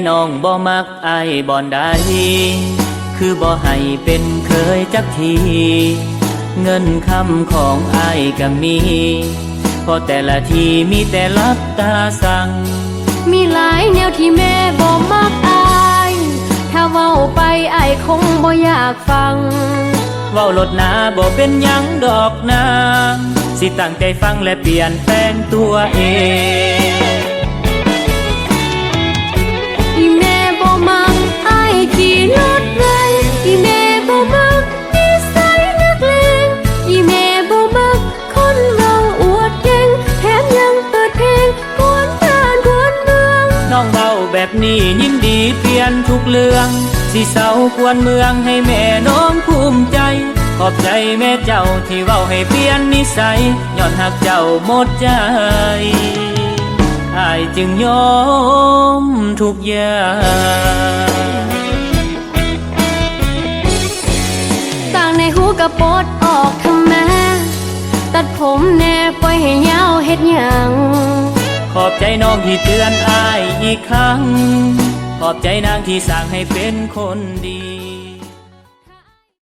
น้องบ่มักอายบ่อนใดคือบ่ให้เป็นเคยจักทีเงินคำของอายก็มีพอแต่ละทีมีแต่ลับตาสั่งมีหลายแนวที่แม่บ่มักอายถ้าเว้าไปอายคงบ่อยากฟังเว้าลดหนาบ่เป็นหยังดอกนางสิตั้งใจฟังและเปลี่ยนแปลงตัวเองอีแม่บ่มักอายขี่รถไวอีแม่บ่มักนิสัยนักเลงอีแม่บ่มักคนเว้าอวดเก่งแถมยังเปิดเพลงกวนบ้านกวนเมืองน้องเว้าแบบนี้ยินดีเปลี่ยนทุกเรื่องสิเศร้ากวนเมืองให้แม่น้องภูมิใจขอบใจแม่เจ้าที่เว้าให้เปลี่ยนนิสัยย้อนหักเจ้าหมดใจอายจึงยอมทุกอย่างต่างในหูกระปดออกทำแม่ตัดผมแน่ปล่อยให้ยาวเฮ็ดหยังขอบใจน้องที่เตือนอายอีกครั้งขอบใจนางที่สั่งให้เป็นคนดี